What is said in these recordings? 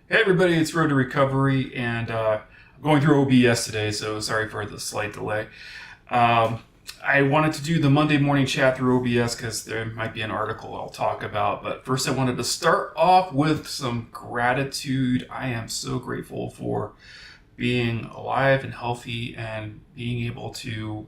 Hey everybody, it's Road to Recovery, and I'm going through OBS today, so sorry for the slight delay. Um, I wanted to do the Monday morning chat through OBS because there might be an article I'll talk about, but first I wanted to start off with some gratitude. I am so grateful for being alive and healthy and being able to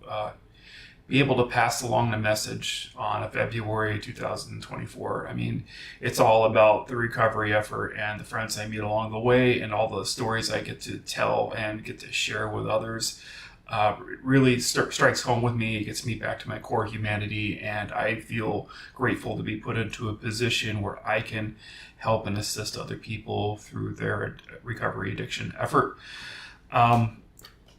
pass along the message on a February 2024. I mean, it's all about the recovery effort and the friends I meet along the way and all the stories I get to tell and get to share with others. Really strikes home with me. It gets me back to my core humanity, and I feel grateful to be put into a position where I can help and assist other people through their recovery addiction effort. Um,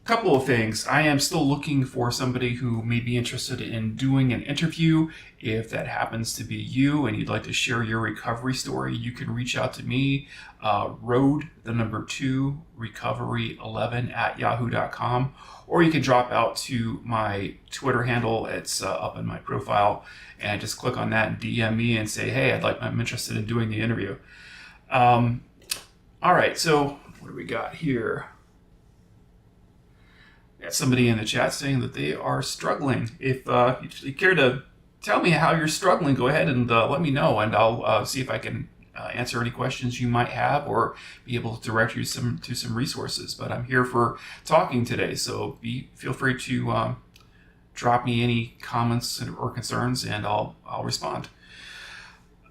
Couple of things. I am still looking for somebody who may be interested in doing an interview. If that happens to be you and you'd like to share your recovery story, you can reach out to me, road, the number two, recovery11 at yahoo.com, or you can drop out to my Twitter handle. It's up in my profile, and just click on that and DM me and say, hey, I'm interested in doing the interview. Um, all right, so what do we got here? Got somebody in the chat saying that they are struggling. If you care to tell me how you're struggling, go ahead and let me know, and I'll see if I can answer any questions you might have or be able to direct you to some resources. But I'm here for talking today, so feel free to drop me any comments or concerns, and I'll respond.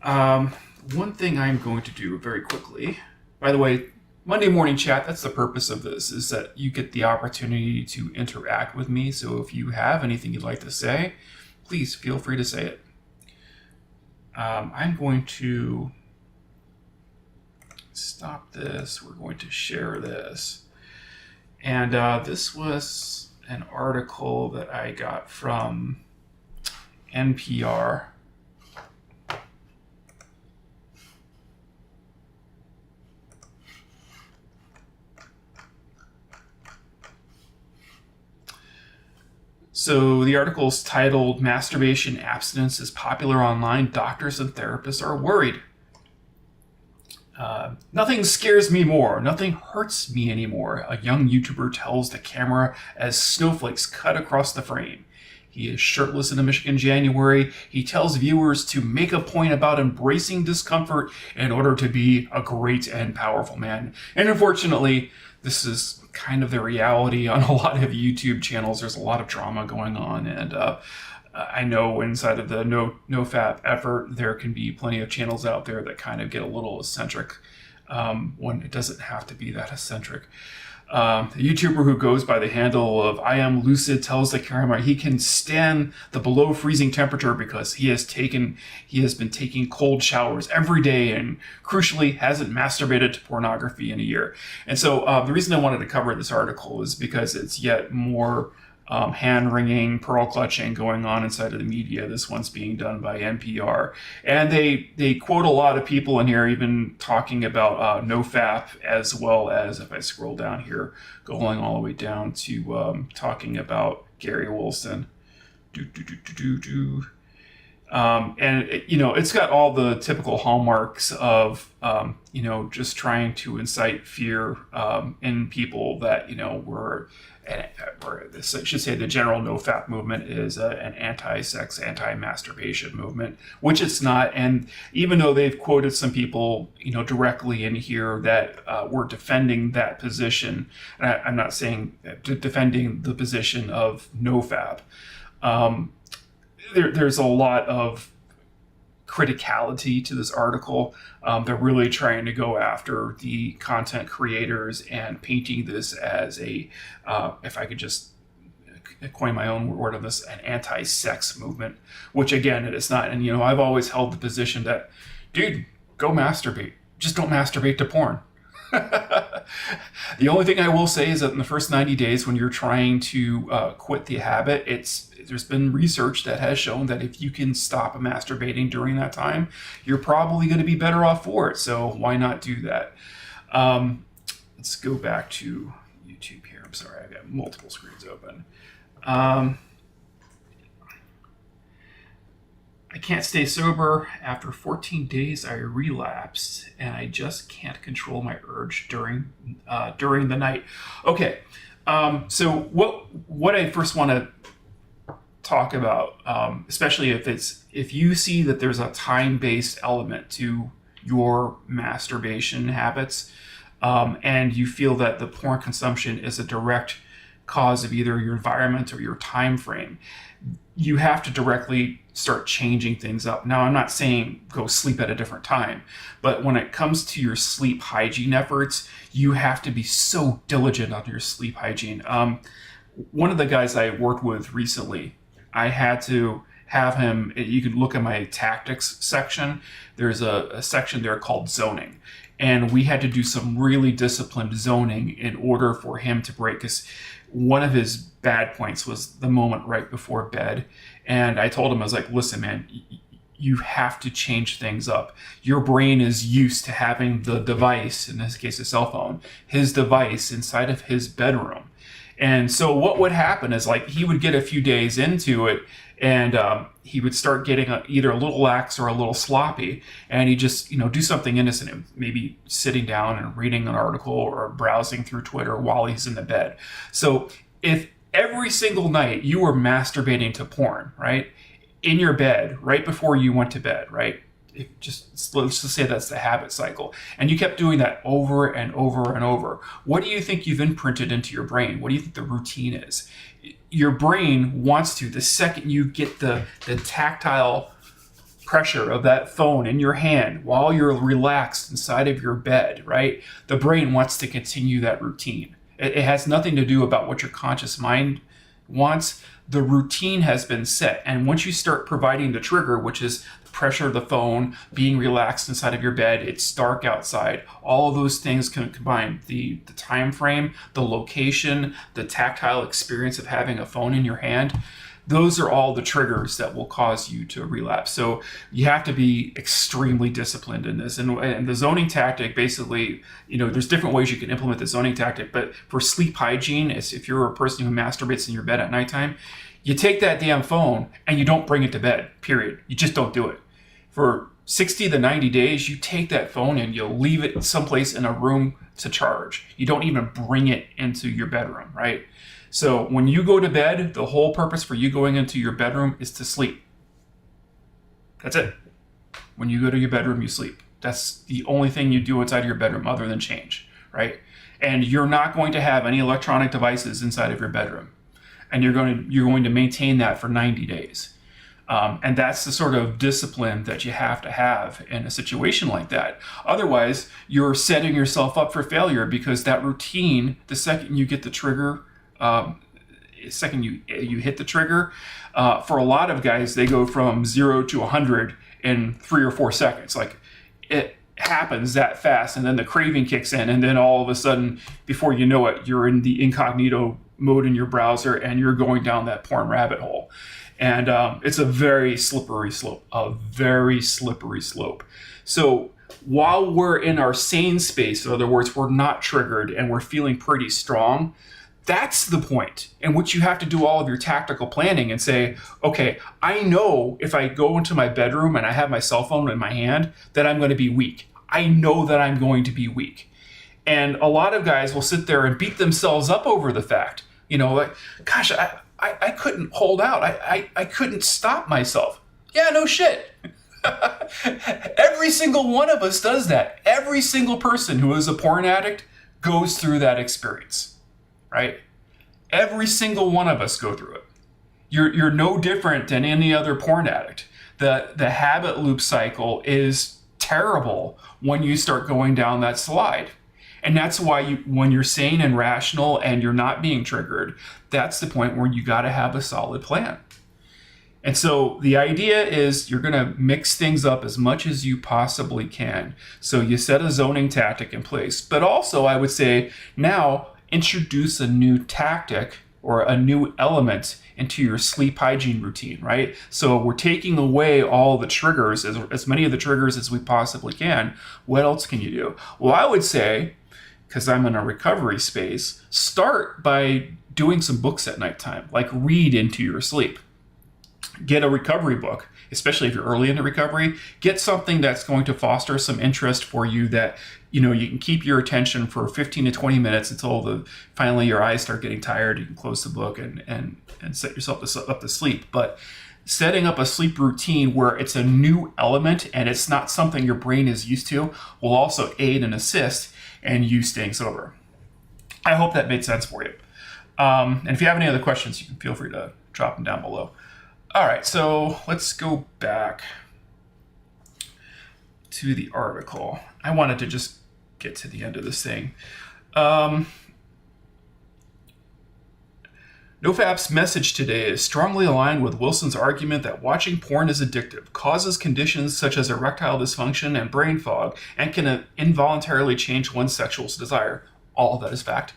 Um, One thing I'm going to do very quickly, by the way, Monday morning chat, that's the purpose of this, is that you get the opportunity to interact with me. So if you have anything you'd like to say, please feel free to say it. I'm going to stop this. We're going to share this. And this was an article that I got from NPR. So the article is titled "Masturbation Abstinence is Popular Online. Doctors and Therapists Are Worried." Nothing scares me more. Nothing hurts me anymore, a young YouTuber tells the camera as snowflakes cut across the frame. He is shirtless in a Michigan January. He tells viewers to make a point about embracing discomfort in order to be a great and powerful man. And unfortunately, this is kind of the reality on a lot of YouTube channels. There's a lot of drama going on, and I know inside of the no-fap effort, there can be plenty of channels out there that kind of get a little eccentric when it doesn't have to be that eccentric. The YouTuber who goes by the handle of I Am Lucid tells the camera he can stand the below freezing temperature because he has been taking cold showers every day and crucially hasn't masturbated to pornography in a year. And so the reason I wanted to cover this article is because it's yet more hand wringing, pearl clutching going on inside of the media. This one's being done by NPR, and they quote a lot of people in here, even talking about NoFap, as well as, if I scroll down here, going all the way down to talking about Gary Wilson. And it's got all the typical hallmarks of just trying to incite fear in people that were, or I should say, the general NoFap movement is an anti-sex, anti-masturbation movement, which it's not. And even though they've quoted some people directly in here that were defending that position, and I'm not saying defending the position of NoFap. There's a lot of criticality to this article. They're really trying to go after the content creators and painting this as if I could just coin my own word on this, an anti-sex movement, which again, it is not. And, I've always held the position that, dude, go masturbate. Just don't masturbate to porn. The only thing I will say is that in the first 90 days, when you're trying to quit the habit, there's been research that has shown that if you can stop masturbating during that time, you're probably going to be better off for it. So why not do that? Let's go back to YouTube here. I'm sorry, I've got multiple screens open. I I can't stay sober. After 14 days, I relapsed, and I just can't control my urge during the night. Okay, so what I first want to talk about, especially if you see that there's a time-based element to your masturbation habits, and you feel that the porn consumption is a direct cause of either your environment or your time frame, you have to directly start changing things up. Now, I'm not saying go sleep at a different time, but when it comes to your sleep hygiene efforts, you have to be so diligent on your sleep hygiene. One of the guys I worked with recently, I had to have him, you could look at my tactics section. There's a section there called zoning. And we had to do some really disciplined zoning in order for him to break, because one of his bad points was the moment right before bed. And I told him, I was like, listen, man, you have to change things up. Your brain is used to having the device, in this case a cell phone, his device inside of his bedroom. And so what would happen is, like, he would get a few days into it, and he would start getting either a little lax or a little sloppy, and he'd just do something innocent, maybe sitting down and reading an article or browsing through Twitter while he's in the bed. So if every single night you were masturbating to porn, right, in your bed right before you went to bed, right, let's just say that's the habit cycle, and you kept doing that over and over and over, what do you think you've imprinted into your brain? What do you think the routine is? Your brain wants to, the second you get the tactile pressure of that phone in your hand while you're relaxed inside of your bed, right, the brain wants to continue that routine. It has nothing to do about what your conscious mind wants. The routine has been set, and once you start providing the trigger, which is the pressure of the phone, being relaxed inside of your bed, it's dark outside, all of those things can combine, the time frame, the location, the tactile experience of having a phone in your hand, those are all the triggers that will cause you to relapse. So you have to be extremely disciplined in this. And the zoning tactic, basically, there's different ways you can implement the zoning tactic, but for sleep hygiene, if you're a person who masturbates in your bed at nighttime, you take that damn phone and you don't bring it to bed, period. You just don't do it. For 60 to 90 days, you take that phone and you leave it someplace in a room to charge. You don't even bring it into your bedroom, right? So when you go to bed, the whole purpose for you going into your bedroom is to sleep. That's it. When you go to your bedroom, you sleep. That's the only thing you do inside of your bedroom other than change, right? And you're not going to have any electronic devices inside of your bedroom. And you're going to maintain that for 90 days. And that's the sort of discipline that you have to have in a situation like that. Otherwise, you're setting yourself up for failure, because that routine, the second you get the trigger, second you hit the trigger, for a lot of guys, they go from 0 to 100 in 3 or 4 seconds. Like, it happens that fast, and then the craving kicks in, and then all of a sudden, before you know it, you're in the incognito mode in your browser and you're going down that porn rabbit hole. And it's a very slippery slope, So while we're in our sane space, in other words, we're not triggered and we're feeling pretty strong, that's the point in which you have to do all of your tactical planning and say, okay, I know if I go into my bedroom and I have my cell phone in my hand that I'm going to be weak. I know that I'm going to be weak. And a lot of guys will sit there and beat themselves up over the fact, like, gosh, I couldn't hold out. I couldn't stop myself. Yeah, no shit. Every single one of us does that. Every single person who is a porn addict goes through that experience, right? Every single one of us go through it. You're no different than any other porn addict. The habit loop cycle is terrible when you start going down that slide. And that's why when you're sane and rational and you're not being triggered, that's the point where you got to have a solid plan. And so the idea is you're going to mix things up as much as you possibly can. So you set a zoning tactic in place, but also I would say now introduce a new tactic or a new element into your sleep hygiene routine, right? So we're taking away all the triggers, as many of the triggers as we possibly can. What else can you do? Well, I would say, because I'm in a recovery space, start by doing some books at nighttime, like read into your sleep. Get a recovery book especially if you're early into recovery, get something that's going to foster some interest for you that, you can keep your attention for 15 to 20 minutes until finally your eyes start getting tired. You can close the book and set yourself up to sleep. But setting up a sleep routine where it's a new element and it's not something your brain is used to will also aid and assist in you staying sober. I hope that made sense for you. And if you have any other questions, you can feel free to drop them down below. All right, so let's go back to the article. I wanted to just get to the end of this thing. NoFap's message today is strongly aligned with Wilson's argument that watching porn is addictive, causes conditions such as erectile dysfunction and brain fog, and can involuntarily change one's sexual desire. All of that is fact.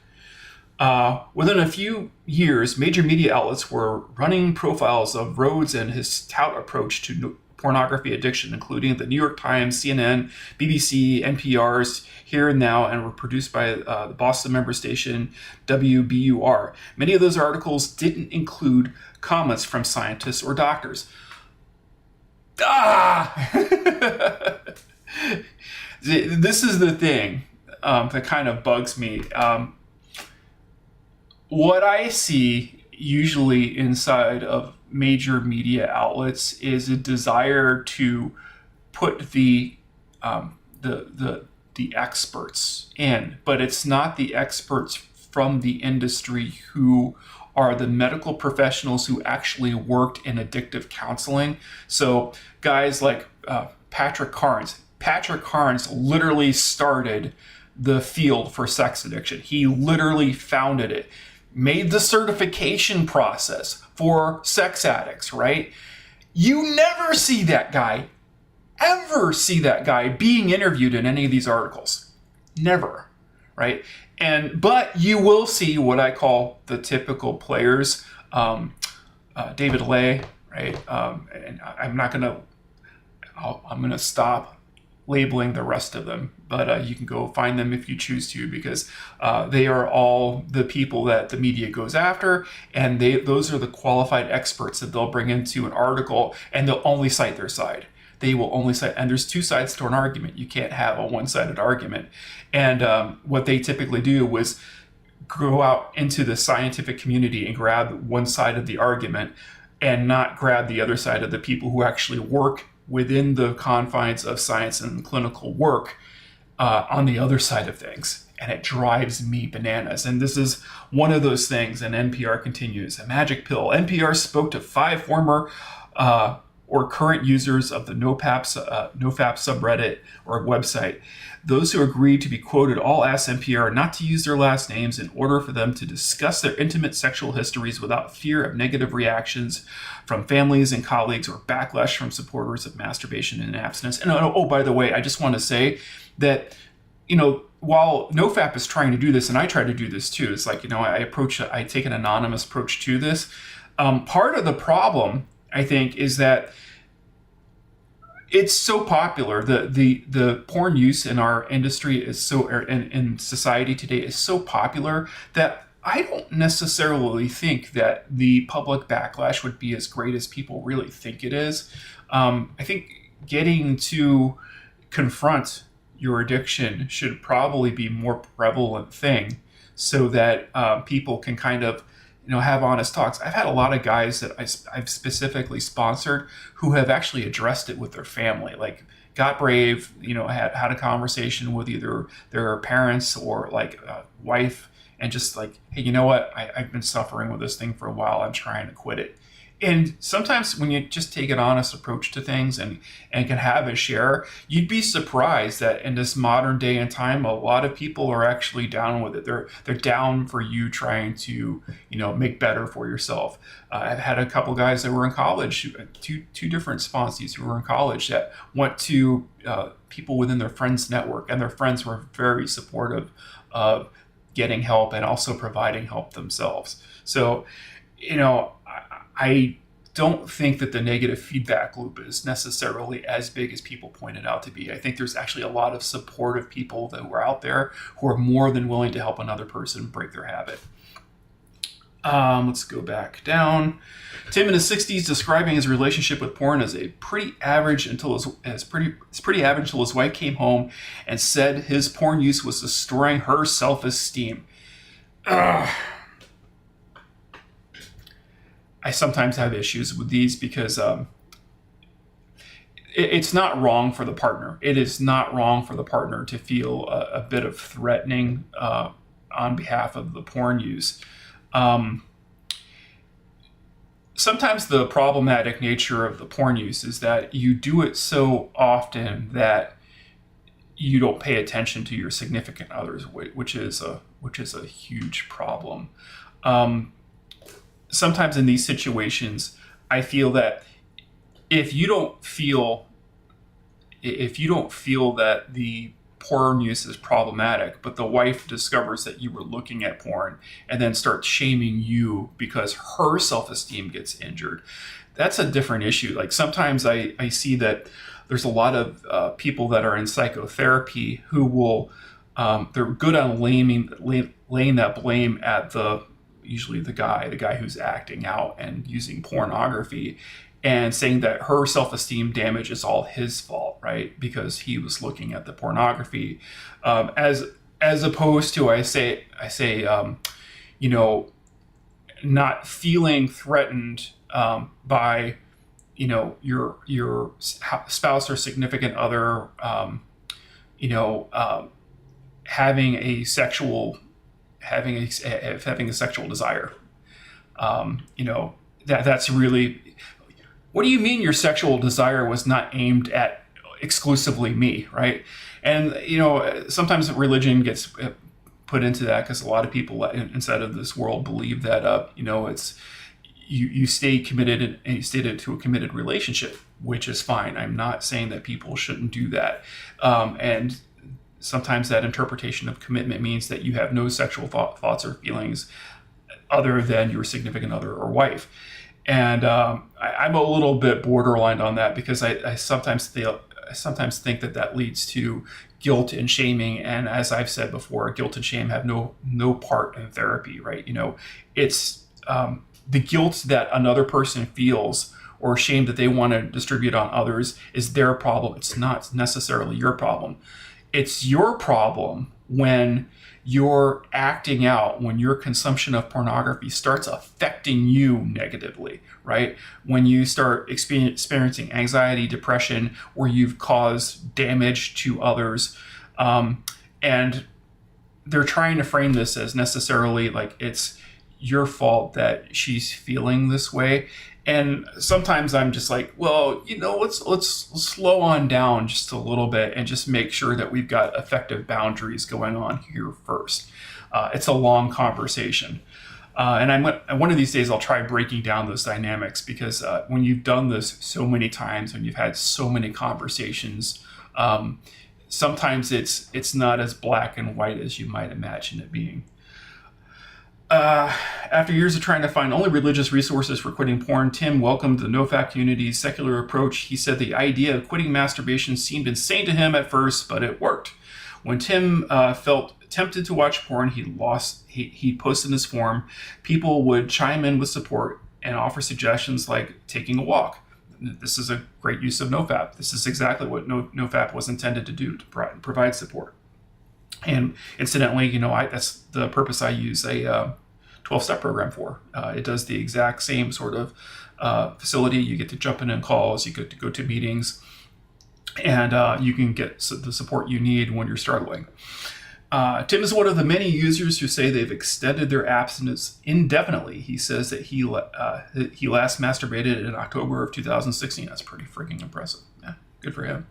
Within a few years, major media outlets were running profiles of Rhodes and his tout approach to pornography addiction, including the New York Times, CNN, BBC, NPR's Here and Now, and were produced by the Boston member station WBUR. Many of those articles didn't include comments from scientists or doctors. This is the thing that kind of bugs me. What I see usually inside of major media outlets is a desire to put the experts in, but it's not the experts from the industry who are the medical professionals who actually worked in addictive counseling. So guys like Patrick Carnes. Patrick Carnes literally started the field for sex addiction. He literally founded it, made the certification process for sex addicts, right? You never see that guy, ever see that guy being interviewed in any of these articles. Never, right? But you will see what I call the typical players, David Ley, right? And I'm gonna stop labeling the rest of them, but you can go find them if you choose to, because they are all the people that the media goes after, and those are the qualified experts that they'll bring into an article, and they'll only cite their side. They will only cite, and there's two sides to an argument. You can't have a one-sided argument. And what they typically do is go out into the scientific community and grab one side of the argument and not grab the other side of the people who actually work within the confines of science and clinical work on the other side of things. And it drives me bananas. And this is one of those things. And NPR continues, a magic pill. NPR spoke to 5 former or current users of the NoFap subreddit or website. Those who agreed to be quoted all asked NPR not to use their last names in order for them to discuss their intimate sexual histories without fear of negative reactions from families and colleagues or backlash from supporters of masturbation and abstinence. And oh, by the way, I just want to say that, while NoFap is trying to do this, and I try to do this too, it's like, I take an anonymous approach to this. Part of the problem, I think, is that it's so popular. The porn use in our industry is in society today is so popular that I don't necessarily think that the public backlash would be as great as people really think it is. I think getting to confront your addiction should probably be a more prevalent thing, so that people can kind of have honest talks. I've had a lot of guys that I've specifically sponsored who have actually addressed it with their family, like got brave, had a conversation with either their parents or like a wife, and just like, hey, you know what? I've been suffering with this thing for a while. I'm trying to quit it. And sometimes when you just take an honest approach to things and can have a share, you'd be surprised that in this modern day and time, a lot of people are actually down with it. They're down for you trying to, make better for yourself. I've had a couple guys that were in college, two different sponsees who were in college that went to people within their friends network, and their friends were very supportive of getting help and also providing help themselves. So, I don't think that the negative feedback loop is necessarily as big as people point it out to be. I think there's actually a lot of supportive people that are out there who are more than willing to help another person break their habit. Let's go back down. Tim in his 60s describing his relationship with porn as a pretty average until pretty average until his wife came home and said his porn use was destroying her self-esteem. I sometimes have issues with these because it's not wrong for the partner. It is not wrong for the partner to feel a bit of threatening on behalf of the porn use. Sometimes the problematic nature of the porn use is that you do it so often that you don't pay attention to your significant others, which is a huge problem. Sometimes in these situations, I feel that if you don't feel that the porn use is problematic, but the wife discovers that you were looking at porn and then starts shaming you because her self-esteem gets injured, that's a different issue. Like sometimes I see that there's a lot of people that are in psychotherapy who will, they're good on laying that blame at usually the guy who's acting out and using pornography, and saying that her self-esteem damage is all his fault, right? Because he was looking at the pornography, as opposed to I say, not feeling threatened by, your spouse or significant other, having a sexual desire. That's really. What do you mean your sexual desire was not aimed at exclusively me, right? And, sometimes religion gets put into that because a lot of people inside of this world believe that, it's you stay committed and you stay to a committed relationship, which is fine. I'm not saying that people shouldn't do that. And sometimes that interpretation of commitment means that you have no sexual thoughts or feelings other than your significant other or wife. And I'm a little bit borderline on that because I sometimes think that leads to guilt and shaming. And as I've said before, guilt and shame have no part in therapy, right? It's the guilt that another person feels or shame that they want to distribute on others is their problem. It's not necessarily your problem. It's your problem when you're acting out, when your consumption of pornography starts affecting you negatively, right? When you start experiencing anxiety, depression, or you've caused damage to others, and they're trying to frame this as necessarily like it's your fault that she's feeling this way. And sometimes I'm just like, well, let's slow on down just a little bit and just make sure that we've got effective boundaries going on here first. It's a long conversation. And one of these days I'll try breaking down those dynamics because when you've done this so many times, when you've had so many conversations, sometimes it's not as black and white as you might imagine it being. After years of trying to find only religious resources for quitting porn, Tim welcomed the NoFap community's secular approach. He said the idea of quitting masturbation seemed insane to him at first, but it worked. When Tim felt tempted to watch porn, he posted in his forum. People would chime in with support and offer suggestions like taking a walk. This is a great use of NoFap. This is exactly what NoFap was intended to do, to provide support. And incidentally, that's the purpose I use a 12-step program for. It does the exact same sort of facility. You get to jump in calls, you get to go to meetings, and you can get the support you need when you're struggling. Tim is one of the many users who say they've extended their abstinence indefinitely. He says that he last masturbated in October of 2016. That's pretty freaking impressive. Yeah, good for him.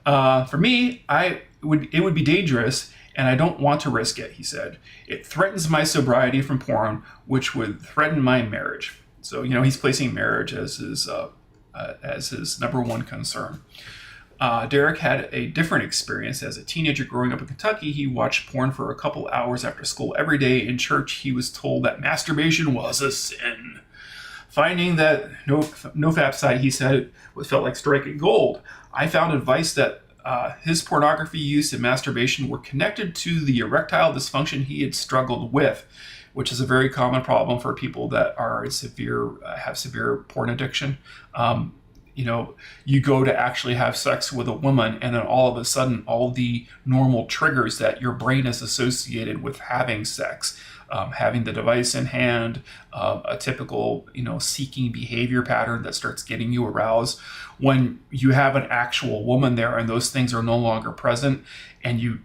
For me, it would be dangerous, and I don't want to risk it, he said. It threatens my sobriety from porn, which would threaten my marriage. So, he's placing marriage as his number one concern. Derek had a different experience. As a teenager growing up in Kentucky, he watched porn for a couple hours after school every day. In church, he was told that masturbation was a sin. Finding that NoFap site, he said, felt like striking gold. I found advice that his pornography use and masturbation were connected to the erectile dysfunction he had struggled with. which is a very common problem for people that are have severe porn addiction. You know, you go to actually have sex with a woman, and then all of a sudden, all the normal triggers that your brain is associated with having sex, having the device in hand, a typical, seeking behavior pattern that starts getting you aroused. When you have an actual woman there and those things are no longer present, and you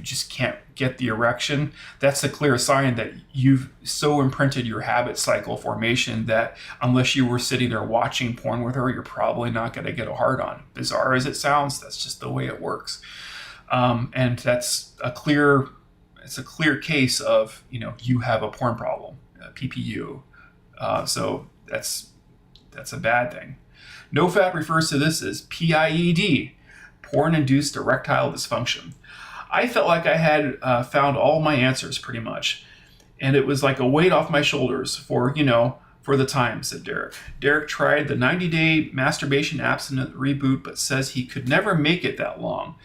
just can't get the erection, that's a clear sign that you've so imprinted your habit cycle formation that unless you were sitting there watching porn with her, you're probably not going to get a hard on. Bizarre as it sounds, that's just the way it works. And that's a clear case of, you have a porn problem, PPU. So that's a bad thing. NoFap refers to this as PIED, porn-induced erectile dysfunction. I felt like I had found all my answers pretty much. And it was like a weight off my shoulders for the time, said Derek. Derek tried the 90-day masturbation abstinence reboot, but says he could never make it that long,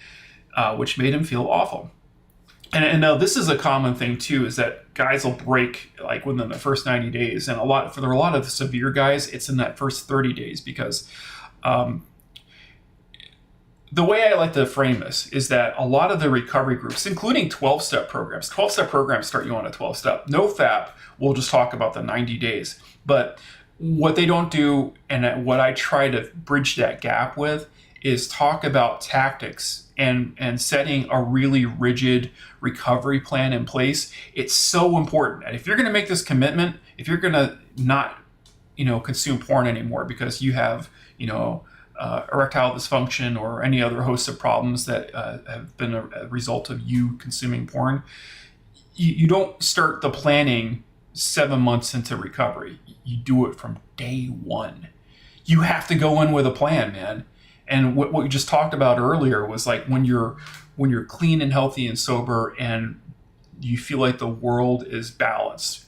which made him feel awful. And now this is a common thing too, is that guys will break like within the first 90 days. And a lot of severe guys, it's in that first 30 days because the way I like to frame this is that a lot of the recovery groups, including 12-step programs start you on a 12-step. NoFap will just talk about the 90 days. But what they don't do, and what I try to bridge that gap with, is talk about tactics and setting a really rigid recovery plan in place. It's so important. And if you're going to make this commitment, if you're going to not, consume porn anymore because you have, erectile dysfunction or any other host of problems that have been a result of you consuming porn, you don't start the planning 7 months into recovery. You do it from day one. You have to go in with a plan, man. And what we just talked about earlier was like when you're clean and healthy and sober and you feel like the world is balanced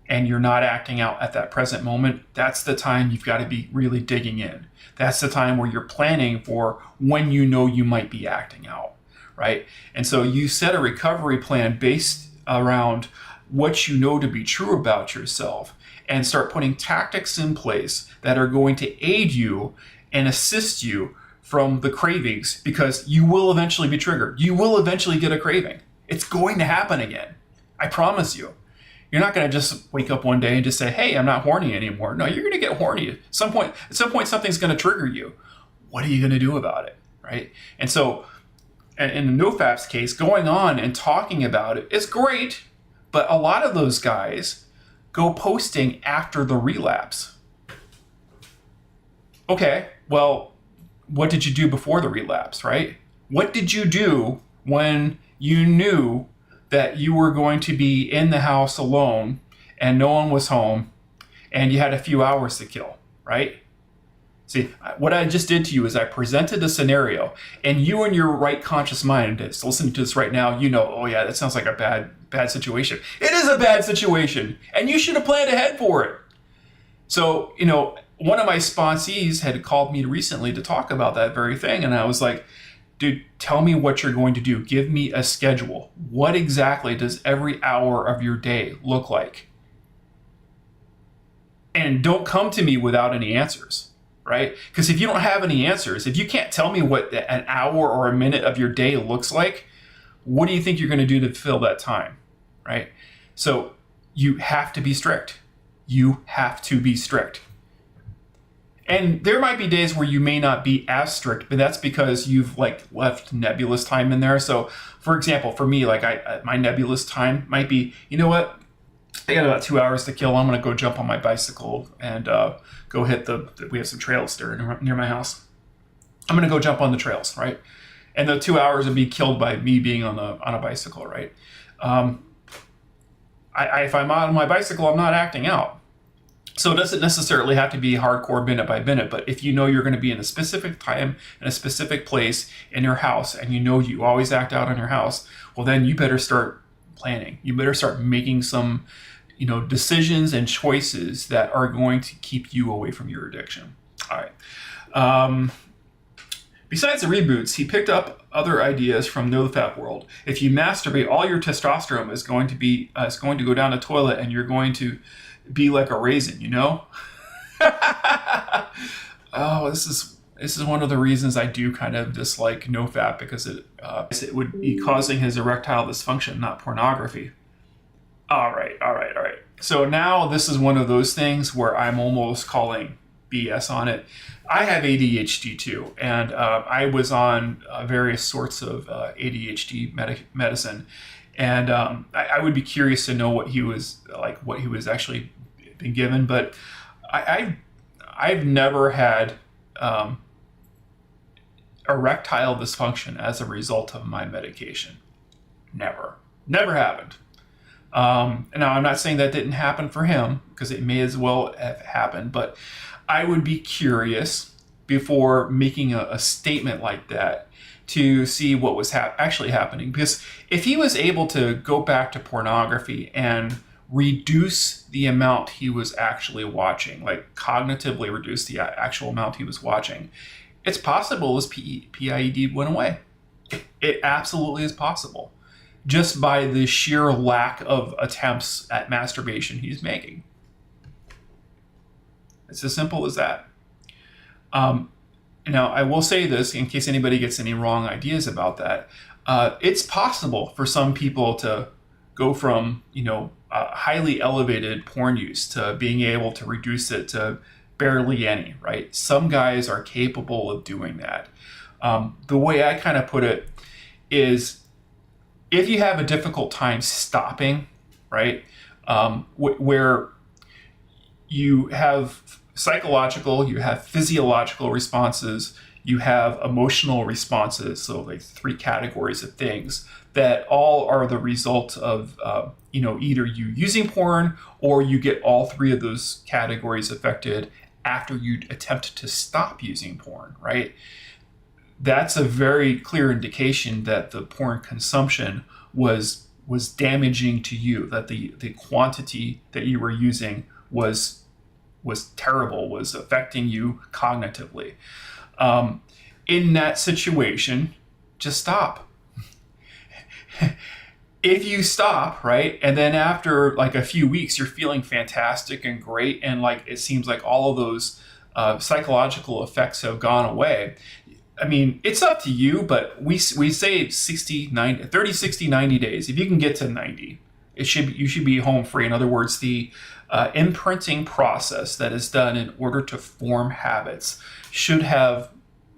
and you're not acting out at that present moment, that's the time you've got to be really digging in. That's the time where you're planning for when you might be acting out, right? And so you set a recovery plan based around what you know to be true about yourself and start putting tactics in place that are going to aid you and assist you from the cravings, because you will eventually be triggered. You will eventually get a craving. It's going to happen again. I promise you. You're not going to just wake up one day and just say, hey, I'm not horny anymore. No, you're going to get horny. At some point, something's going to trigger you. What are you going to do about it, right? And so in the NoFap's case, going on and talking about it is great, but a lot of those guys go posting after the relapse. Okay, well, what did you do before the relapse, right? What did you do when you knew that you were going to be in the house alone and no one was home and you had a few hours to kill, right? See, what I just did to you is I presented a scenario, and you in your right conscious mind is listening to this right now, oh yeah, that sounds like a bad situation. It is a bad situation, and you should have planned ahead for it. So, one of my sponsees had called me recently to talk about that very thing, and I was like, dude, tell me what you're going to do. Give me a schedule. What exactly does every hour of your day look like? And don't come to me without any answers, right? Because if you don't have any answers, if you can't tell me what an hour or a minute of your day looks like, what do you think you're going to do to fill that time, right? So you have to be strict. You have to be strict. And there might be days where you may not be as strict, but that's because you've left nebulous time in there. So for example, for me, my nebulous time might be, you know what? I got about 2 hours to kill. I'm going to go jump on my bicycle and go hit we have some trails there near my house. I'm going to go jump on the trails, right? And the 2 hours would be killed by me being on a bicycle, right? If I'm on my bicycle, I'm not acting out. So it doesn't necessarily have to be hardcore minute by minute, but if you know you're going to be in a specific time, in a specific place in your house, and you always act out in your house, well, then you better start planning. You better start making some, decisions and choices that are going to keep you away from your addiction. All right. Besides the reboots, he picked up other ideas from NoFap World. If you masturbate, all your testosterone is going to go down the toilet, and you're going to be like a raisin. You know? Oh, this is one of the reasons I do kind of dislike NoFap, because it would be causing his erectile dysfunction, not pornography. All right. So now this is one of those things where I'm almost calling BS on it. I have ADHD too, and I was on various sorts of ADHD medicine, and I would be curious to know what he was actually been given. But I've never had erectile dysfunction as a result of my medication. Never happened. Now, I'm not saying that didn't happen for him, because it may as well have happened, but I would be curious before making a statement like that to see what was actually happening. Because if he was able to go back to pornography and reduce the amount he was actually watching, like cognitively reduce the actual amount he was watching, it's possible his PIED went away. It absolutely is possible, just by the sheer lack of attempts at masturbation he's making. It's as simple as that. Now, I will say this in case anybody gets any wrong ideas about that. It's possible for some people to go from, highly elevated porn use to being able to reduce it to barely any, right? Some guys are capable of doing that. The way I kind of put it is, if you have a difficult time stopping, right, where you have psychological, you have physiological responses, you have emotional responses, so like 3 categories of things that all are the result of either you using porn, or you get all 3 of those categories affected after you attempt to stop using porn, right? That's a very clear indication that the porn consumption was damaging to you, that the quantity that you were using was terrible, was affecting you cognitively. In that situation, just stop. If you stop, right, and then after like a few weeks, you're feeling fantastic and great, and like it seems like all of those psychological effects have gone away. I mean, it's up to you, but we say 30, 60, 90 days. If you can get to 90, you should be home free. In other words, the imprinting process that is done in order to form habits should have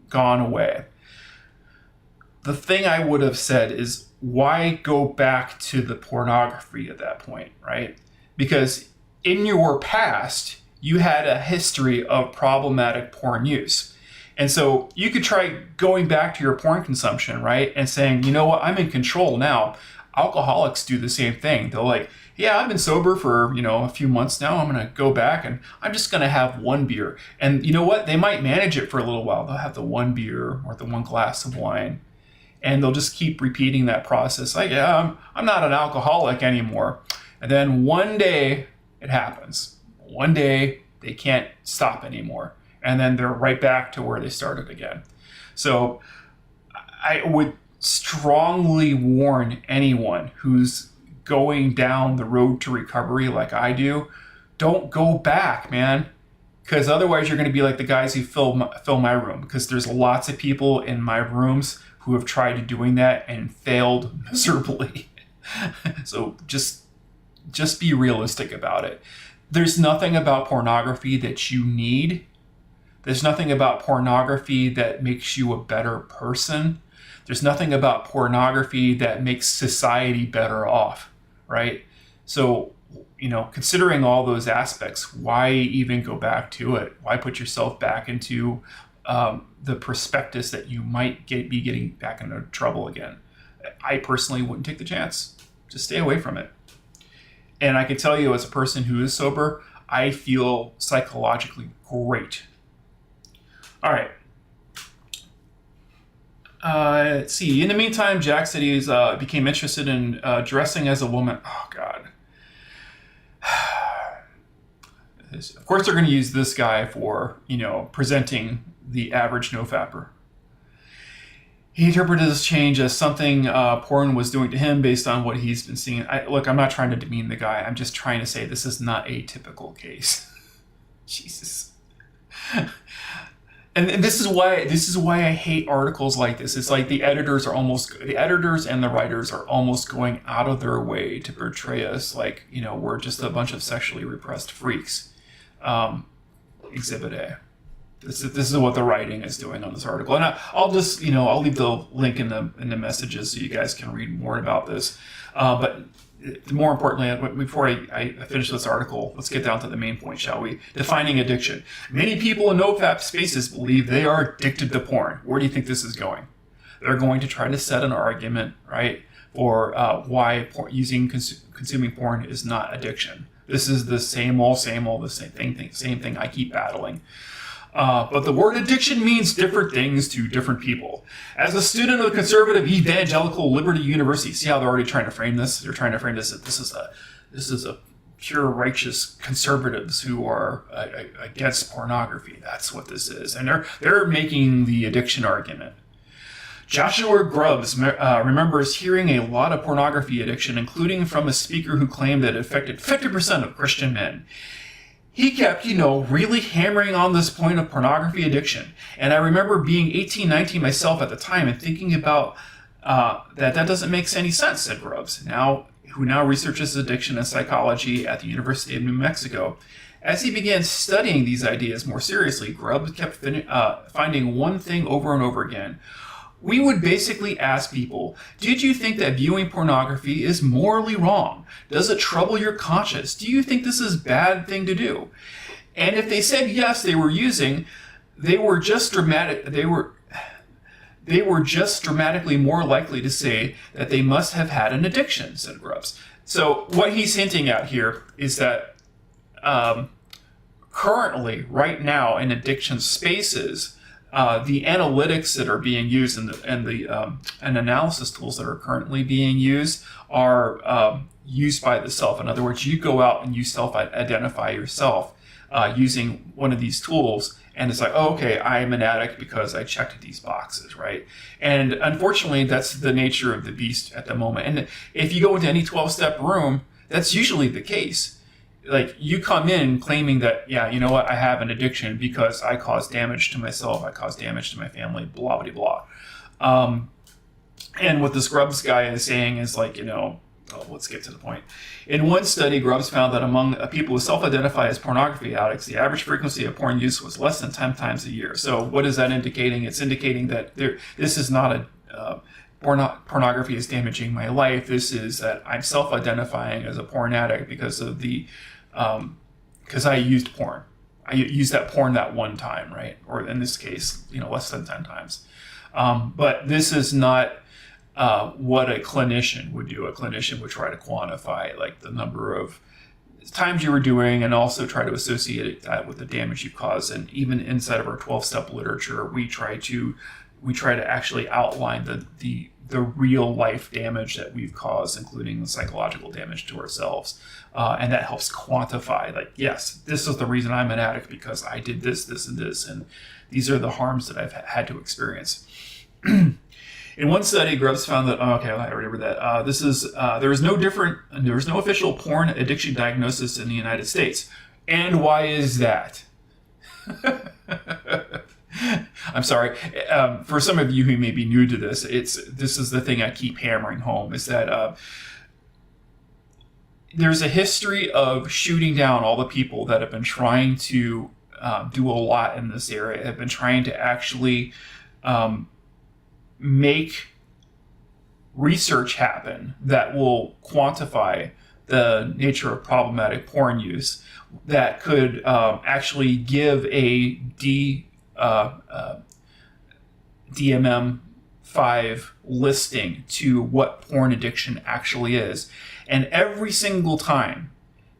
gone away. The thing I would have said is, why go back to the pornography at that point, right? Because in your past, you had a history of problematic porn use. And so you could try going back to your porn consumption, right? And saying, you know what, I'm in control now. Alcoholics do the same thing. They're like, yeah, I've been sober for, a few months now. I'm going to go back and I'm just going to have 1 beer. And you know what? They might manage it for a little while. They'll have the 1 beer or the 1 glass of wine. And they'll just keep repeating that process. Like, yeah, I'm not an alcoholic anymore. And then one day it happens. One day they can't stop anymore. And then they're right back to where they started again. So I would strongly warn anyone who's going down the road to recovery like I do, don't go back, man. Because otherwise you're going to be like the guys who fill my room. Because there's lots of people in my rooms who have tried doing that and failed miserably. So just be realistic about it. There's nothing about pornography that you need. There's nothing about pornography that makes you a better person. There's nothing about pornography that makes society better off, right? So, considering all those aspects, why even go back to it? Why put yourself back into the prospectus that you might be getting back into trouble again? I personally wouldn't take the chance. Just stay away from it. And I can tell you, as a person who is sober, I feel psychologically great. All right. Let's see. In the meantime, Jack said he became interested in dressing as a woman. Oh, God. Of course, they're going to use this guy for, presenting the average no-fapper. He interpreted this change as something porn was doing to him based on what he's been seeing. Look, I'm not trying to demean the guy. I'm just trying to say this is not a typical case. Jesus. And this is why I hate articles like this. It's like the editors and the writers are almost going out of their way to portray us like, we're just a bunch of sexually repressed freaks. Exhibit A. This is what the writing is doing on this article, and I'll just I'll leave the link in the messages so you guys can read more about this. But more importantly, before I finish this article, let's get down to the main point, shall we? Defining addiction. Many people in NoFap spaces believe they are addicted to porn. Where do you think this is going? They're going to try to set an argument, right, for why consuming porn is not addiction. This is the same old, the same thing I keep battling. But the word addiction means different things to different people. As a student of the conservative evangelical Liberty University, see how they're already trying to frame this? They're trying to frame this that this is a pure righteous conservatives who are against pornography. That's what this is, and they're making the addiction argument. Joshua Grubbs remembers hearing a lot of pornography addiction, including from a speaker who claimed that it affected 50% of Christian men. He kept, really hammering on this point of pornography addiction. And I remember being 18, 19 myself at the time and thinking about that doesn't make any sense, said Grubbs, who now researches addiction and psychology at the University of New Mexico. As he began studying these ideas more seriously, Grubbs kept finding one thing over and over again. We would basically ask people, did you think that viewing pornography is morally wrong? Does it trouble your conscience? Do you think this is a bad thing to do? And if they said yes, they were just dramatically more likely to say that they must have had an addiction, said Grubbs. So what he's hinting at here is that currently, right now, in addiction spaces, the analytics that are being used and analysis tools that are currently being used are used by the self. In other words, you go out and you self-identify yourself using one of these tools, and it's like, oh, okay, I am an addict because I checked these boxes, right? And unfortunately, that's the nature of the beast at the moment. And if you go into any 12-step room, that's usually the case. Like, you come in claiming that, yeah, you know what, I have an addiction because I caused damage to myself, I caused damage to my family, blah, blah, blah. And what this Grubbs guy is saying is like, let's get to the point. In one study, Grubbs found that among people who self-identify as pornography addicts, the average frequency of porn use was less than 10 times a year. So what is that indicating? It's indicating that this is not pornography is damaging my life. This is that I'm self-identifying as a porn addict because of because I used porn. I used that porn that one time, right? Or in this case, less than 10 times. But this is not what a clinician would do. A clinician would try to quantify like the number of times you were doing and also try to associate that with the damage you caused. And even inside of our 12-step literature, we try to actually outline the real life damage that we've caused, including the psychological damage to ourselves. And that helps quantify, like, yes, this is the reason I'm an addict because I did this, this, and this. And these are the harms that I've had to experience. In one study, Grubbs found that, I already read that. There is no official porn addiction diagnosis in the United States. And why is that? I'm sorry. For some of you who may be new to this, this is the thing I keep hammering home, is that there's a history of shooting down all the people that have been trying to do a lot in this area, have been trying to actually make research happen that will quantify the nature of problematic porn use, that could actually give a DSM-5 listing to what porn addiction actually is. And every single time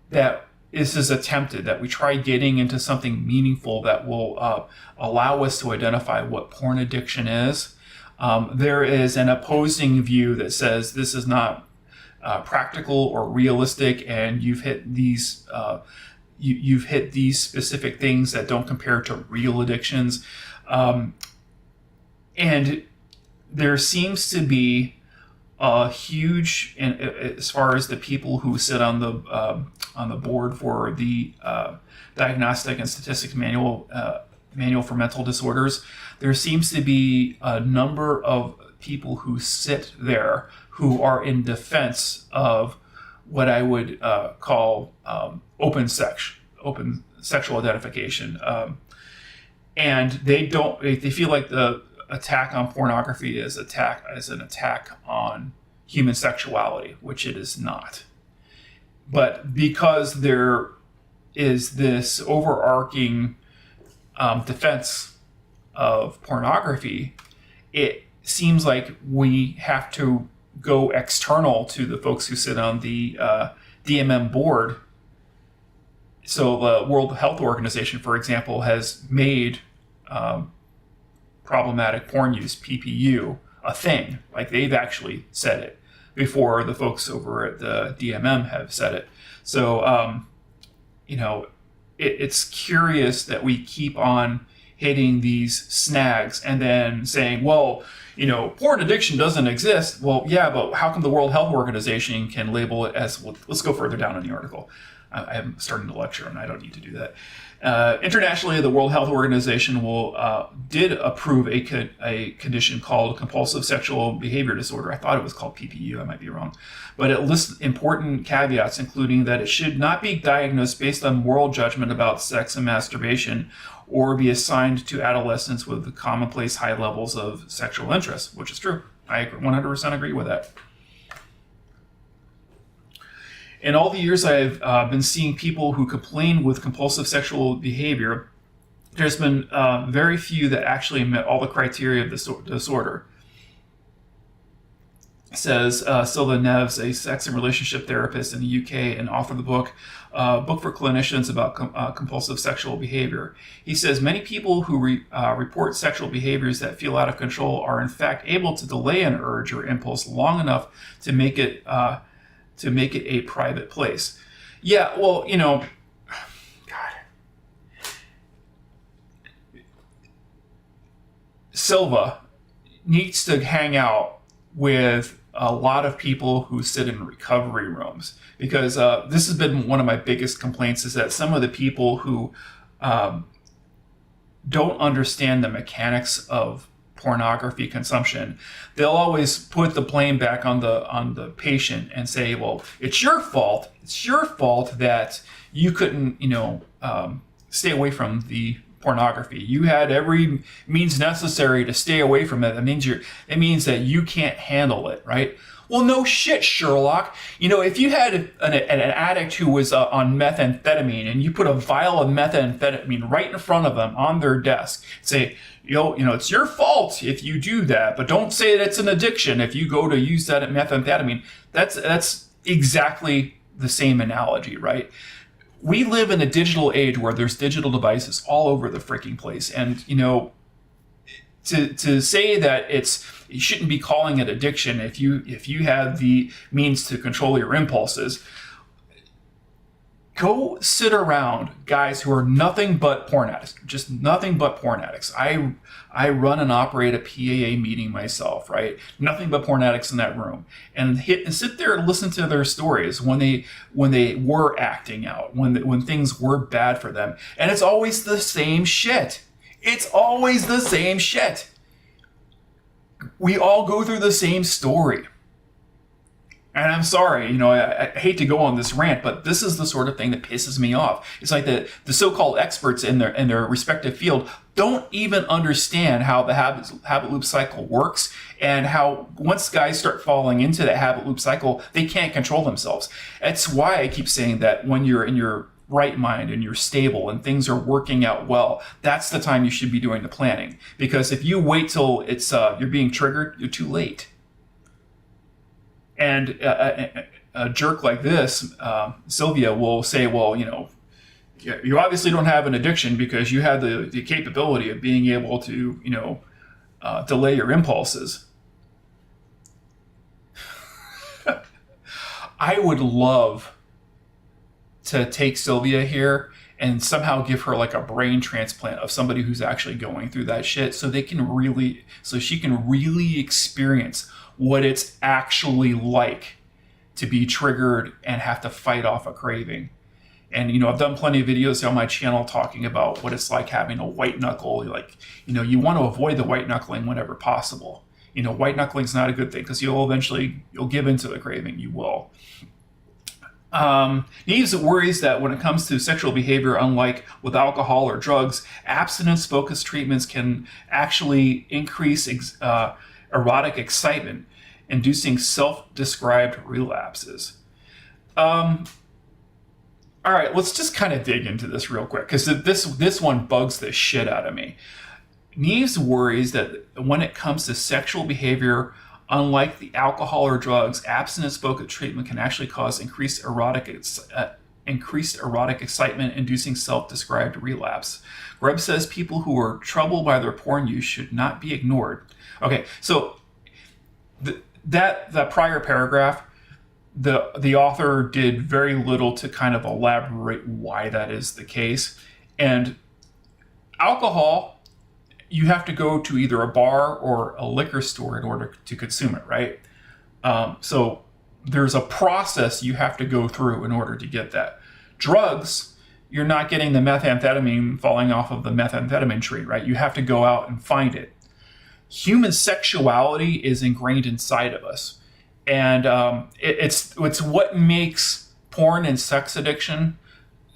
that this is attempted, that we try getting into something meaningful that will allow us to identify what porn addiction is, there is an opposing view that says this is not practical or realistic, and you've hit these specific things that don't compare to real addictions. And there seems to be a huge, and as far as the people who sit on the board for the Diagnostic and Statistics Manual for Mental Disorders, there seems to be a number of people who sit there who are in defense of what I would call open sexual identification, and they feel like the attack on pornography is an attack on human sexuality, which it is not. But because there is this overarching defense of pornography, it seems like we have to go external to the folks who sit on the DMM board. So the World Health Organization, for example, has made problematic porn use, PPU, a thing. Like, they've actually said it before the folks over at the DMM have said it. So, it's curious that we keep on hitting these snags and then saying, well, porn addiction doesn't exist. Well, yeah, but how come the World Health Organization can label it as, well, let's go further down in the article. I'm starting to lecture and I don't need to do that. Internationally, the World Health Organization did approve a condition called compulsive sexual behavior disorder. I thought it was called PPU. I might be wrong. But it lists important caveats, including that it should not be diagnosed based on moral judgment about sex and masturbation, or be assigned to adolescents with commonplace high levels of sexual interest, which is true. I 100% agree with that. In all the years I've been seeing people who complain with compulsive sexual behavior, there's been very few that actually met all the criteria of this disorder. Says Silva Neves, a sex and relationship therapist in the UK and author of the book for clinicians about compulsive sexual behavior. He says many people who report sexual behaviors that feel out of control are in fact able to delay an urge or impulse long enough to make it a private place. Yeah, well, God. Silva needs to hang out with a lot of people who sit in recovery rooms, because this has been one of my biggest complaints, is that some of the people who don't understand the mechanics of pornography consumption, they'll always put the blame back on the patient and say, well, it's your fault that you couldn't stay away from the pornography. You had every means necessary to stay away from it. It means that you can't handle it, right? Well, no shit, Sherlock. If you had an addict who was on methamphetamine and you put a vial of methamphetamine right in front of them on their desk, say, it's your fault if you do that, but don't say that it's an addiction if you go to use that methamphetamine. That's exactly the same analogy, right? We live in a digital age where there's digital devices all over the freaking place. And, to say that you shouldn't be calling it addiction if you have the means to control your impulses, go sit around guys who are nothing but porn addicts, just nothing but porn addicts. I run and operate a PAA meeting myself, right? Nothing but porn addicts in that room, and sit there and listen to their stories when they were acting out, when things were bad for them, and it's always the same shit. It's always the same shit. We all go through the same story. And I'm sorry, I hate to go on this rant, but this is the sort of thing that pisses me off. It's like the so-called experts in their respective field don't even understand how the habit loop cycle works, and how once guys start falling into that habit loop cycle, they can't control themselves. That's why I keep saying that when you're in your right mind and you're stable and things are working out well, that's the time you should be doing the planning. Because if you wait till it's you're being triggered, you're too late. And a jerk like this, Sylvia, will say, well, you obviously don't have an addiction because you have the capability of being able to, delay your impulses. I would love to take Sylvia here and somehow give her like a brain transplant of somebody who's actually going through that shit, so she can really experience what it's actually like to be triggered and have to fight off a craving. And, I've done plenty of videos on my channel talking about what it's like having a white knuckle. Like, you want to avoid the white knuckling whenever possible. White knuckling is not a good thing, because you'll give into the craving. You will. Neves worries that when it comes to sexual behavior, unlike with alcohol or drugs, abstinence-focused treatments can actually increase erotic excitement, inducing self-described relapses. All right, let's just kind of dig into this real quick, because this one bugs the shit out of me. Neves worries that when it comes to sexual behavior, unlike the alcohol or drugs, abstinence-focused treatment can actually cause increased erotic excitement, inducing self-described relapse. Grubb says people who are troubled by their porn use should not be ignored. Okay, so that prior paragraph, the author did very little to kind of elaborate why that is the case. And alcohol, you have to go to either a bar or a liquor store in order to consume it, right? So there's a process you have to go through in order to get that. Drugs, you're not getting the methamphetamine falling off of the methamphetamine tree, right? You have to go out and find it. Human sexuality is ingrained inside of us. And it's what makes porn and sex addiction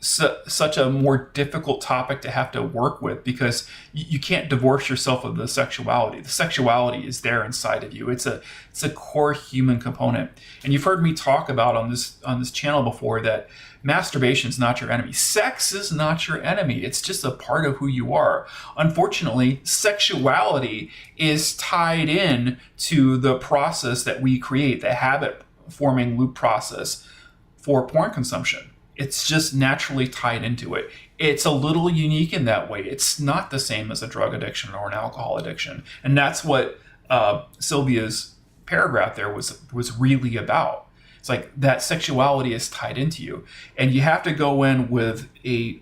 such a more difficult topic to have to work with, because you can't divorce yourself of the sexuality. The sexuality is there inside of you. It's a core human component. And you've heard me talk about on this channel before that masturbation is not your enemy. Sex is not your enemy. It's just a part of who you are. Unfortunately, sexuality is tied in to the process that we create, the habit-forming loop process for porn consumption. It's just naturally tied into it. It's a little unique in that way. It's not the same as a drug addiction or an alcohol addiction. And that's what Sylvia's paragraph there was really about. It's like that sexuality is tied into you. And you have to go in with a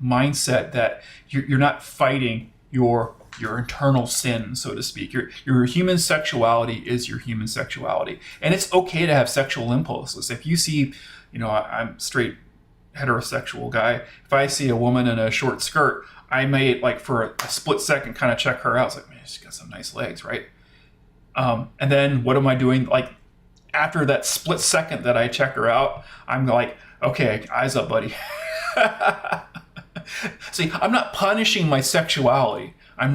mindset that you're not fighting your internal sin, so to speak. Your human sexuality is your human sexuality. And it's okay to have sexual impulses. If you see, I'm straight heterosexual guy. If I see a woman in a short skirt, I may, like, for a split second kind of check her out. It's like, man, she's got some nice legs, right? And then what am I doing? Like, after that split second that I check her out, I'm like, okay, eyes up, buddy. See, I'm not punishing my sexuality. Like,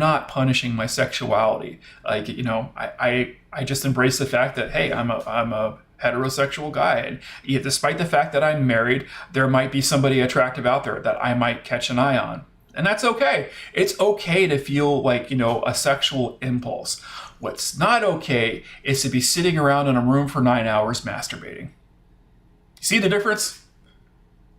I just embrace the fact that, hey, I'm a heterosexual guy, and yet, despite the fact that I'm married, there might be somebody attractive out there that I might catch an eye on, and that's okay. It's okay to feel like, a sexual impulse. What's not okay is to be sitting around in a room for 9 hours masturbating. See the difference?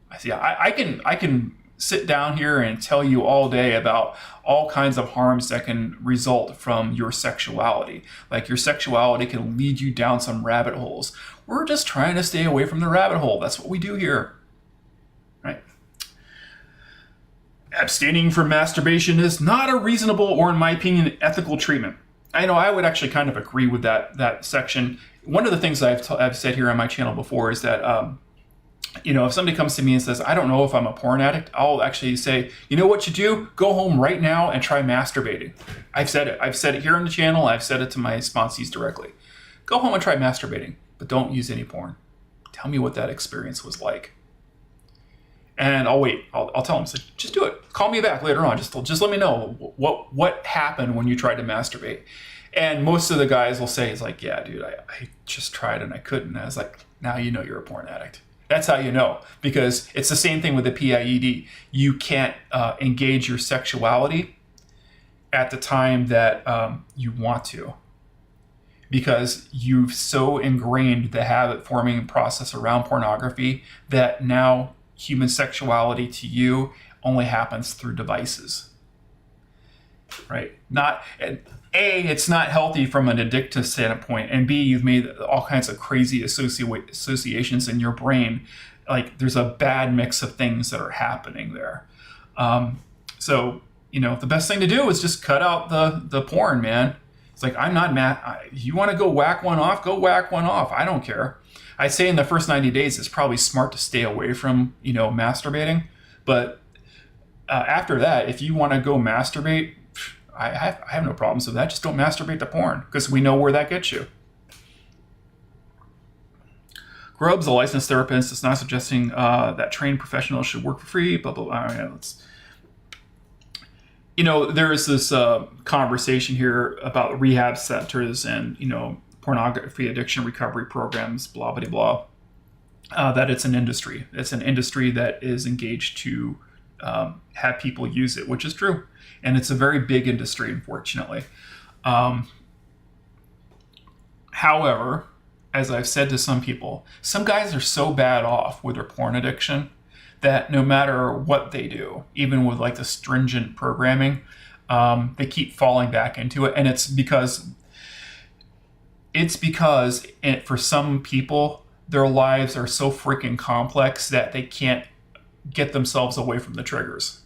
I can sit down here and tell you all day about all kinds of harms that can result from your sexuality. Like, your sexuality can lead you down some rabbit holes. We're just trying to stay away from the rabbit hole. That's what we do here, right? Abstaining from masturbation is not a reasonable or, in my opinion, ethical treatment. I know I would actually kind of agree with that section. One of the things I've said here on my channel before is that, if somebody comes to me and says, I don't know if I'm a porn addict, I'll actually say, you know what you do? Go home right now and try masturbating. I've said it. I've said it here on the channel. I've said it to my sponsees directly. Go home and try masturbating, but don't use any porn. Tell me what that experience was like. And I'll wait. I'll tell them, so just do it. Call me back later on. Just let me know what happened when you tried to masturbate. And most of the guys will say, it's like, yeah, dude, I just tried and I couldn't. And I was like, now you know you're a porn addict. That's how you know, because it's the same thing with the PIED. You can't engage your sexuality at the time that you want to, because you've so ingrained the habit-forming process around pornography that now human sexuality to you only happens through devices. right? Not A, it's not healthy from an addictive standpoint, and B, you've made all kinds of crazy associations in your brain. Like there's a bad mix of things that are happening there. So the best thing to do is just cut out the porn, man. It's like, I'm not mad. You want to go whack one off? Go whack one off. I don't care. I'd say in the first 90 days, it's probably smart to stay away from masturbating. But after that, if you want to go masturbate, I have no problems with that. Just don't masturbate to porn, because we know where that gets you. Grubbs, a licensed therapist, is not suggesting that trained professionals should work for free. Blah blah blah. There is this conversation here about rehab centers and pornography addiction recovery programs. Blah blah blah. That it's an industry. It's an industry that is engaged to have people use it, which is true. And it's a very big industry, unfortunately. However, as I've said to some people, some guys are so bad off with their porn addiction that no matter what they do, even with like the stringent programming, they keep falling back into it. And it's because for some people, their lives are so freaking complex that they can't get themselves away from the triggers.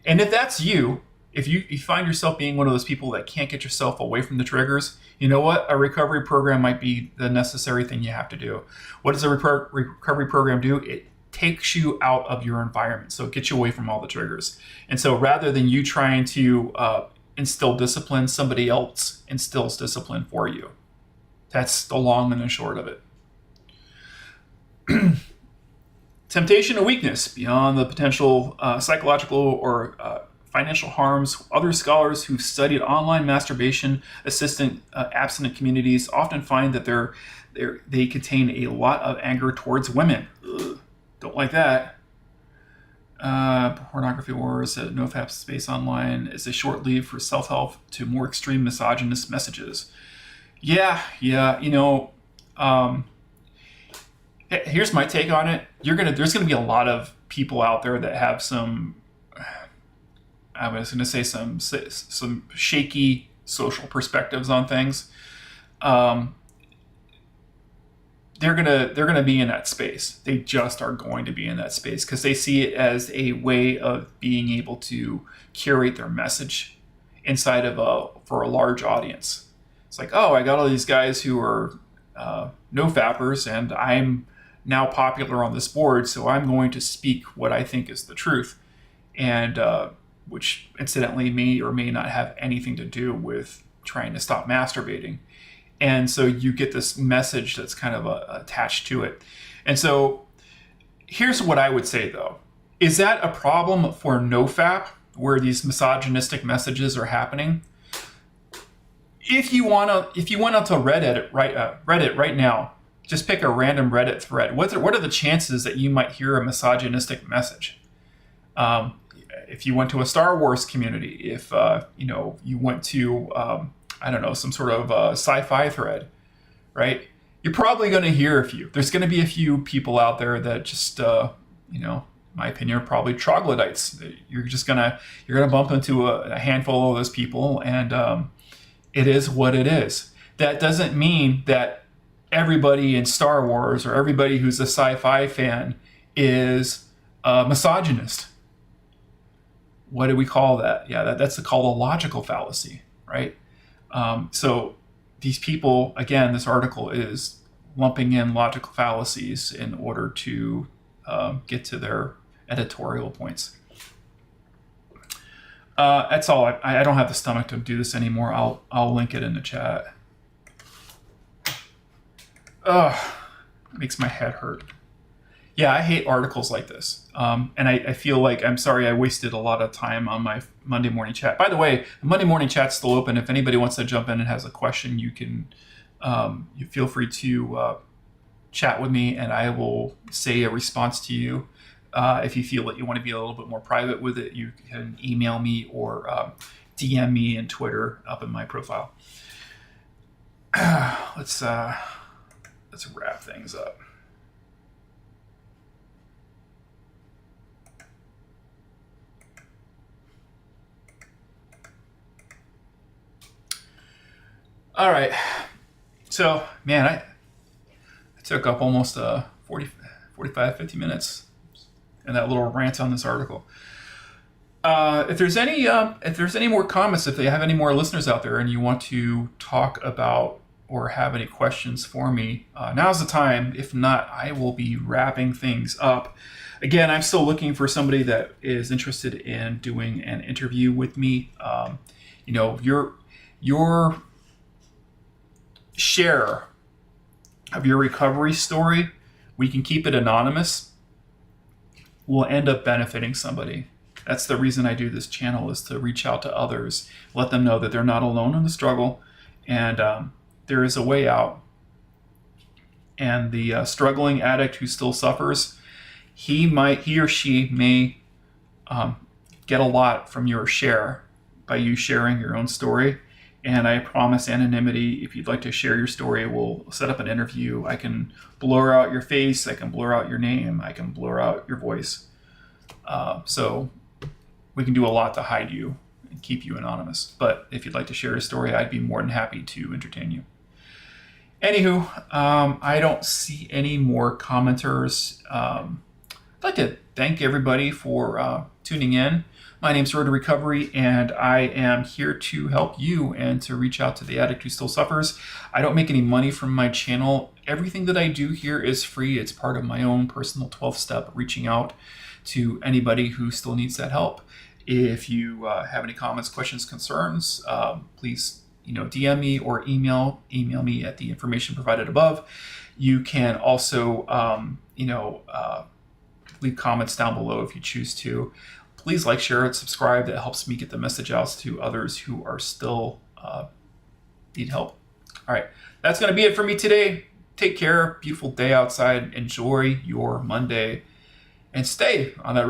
And if that's you, if you find yourself being one of those people that can't get yourself away from the triggers, you know what? A recovery program might be the necessary thing you have to do. What does a recovery program do? It takes you out of your environment. So it gets you away from all the triggers. And so rather than you trying to instill discipline, somebody else instills discipline for you. That's the long and the short of it. Temptation and weakness beyond the potential psychological or financial harms. Other scholars who've studied online masturbation abstinent communities often find that they contain a lot of anger towards women. Ugh, don't like that. Pornography wars at NoFap space online is a short leave for self-help to more extreme misogynist messages. Yeah. Here's my take on it. There's gonna be a lot of people out there that have some, I was gonna say some shaky social perspectives on things. They're gonna be in that space. They just are going to be in that space because they see it as a way of being able to curate their message inside of for a large audience. It's like, oh, I got all these guys who are no-fappers, and I'm now popular on this board, so I'm going to speak what I think is the truth, and which incidentally may or may not have anything to do with trying to stop masturbating. And so you get this message that's kind of attached to it. And so here's what I would say, though. Is that a problem for NoFap, where these misogynistic messages are happening? If you went onto Reddit right now, just pick a random Reddit thread. What are the chances that you might hear a misogynistic message? If you went to a Star Wars community, if you went to some sort of sci-fi thread, right? You're probably going to hear a few. There's going to be a few people out there that just, in my opinion, are probably troglodytes. You're gonna bump into a handful of those people, and it is what it is. That doesn't mean that everybody in Star Wars or everybody who's a sci-fi fan is a misogynist. What do we call that? Yeah, that's called a logical fallacy, right? So these people, again, this article is lumping in logical fallacies in order to get to their editorial points. That's all. I don't have the stomach to do this anymore. I'll link it in the chat. It makes my head hurt. Yeah, I hate articles like this. And I feel like, I'm sorry I wasted a lot of time on my Monday morning chat. By the way, the Monday morning chat's still open. If anybody wants to jump in and has a question, you can, you feel free to chat with me, and I will say a response to you. If you feel that you want to be a little bit more private with it, you can email me or DM me in Twitter up in my profile. Let's wrap things up. All right. So, man, I took up almost 45, 50 minutes in that little rant on this article. If there's any more comments, if they have any more listeners out there and you want to talk about or have any questions for me, now's the time. If not, I will be wrapping things up. Again, I'm still looking for somebody that is interested in doing an interview with me. Your share of your recovery story, we can keep it anonymous, will end up benefiting somebody. That's the reason I do this channel, is to reach out to others, let them know that they're not alone in the struggle, and there is a way out. And the struggling addict who still suffers, he or she may get a lot from your share by you sharing your own story. And I promise anonymity. If you'd like to share your story, we'll set up an interview. I can blur out your face, I can blur out your name, I can blur out your voice. So we can do a lot to hide you and keep you anonymous. But if you'd like to share your story, I'd be more than happy to entertain you. Anywho, I don't see any more commenters. I'd like to thank everybody for tuning in. My name's Road to Recovery, and I am here to help you and to reach out to the addict who still suffers. I don't make any money from my channel. Everything that I do here is free. It's part of my own personal 12-step reaching out to anybody who still needs that help. If you have any comments, questions, concerns, please DM me or email me at the information provided above. You can also leave comments down below if you choose to. Please like, share, and subscribe. That helps me get the message out to others who are still need help. All right, that's going to be it for me today. Take care. Beautiful day outside. Enjoy your Monday, and stay on that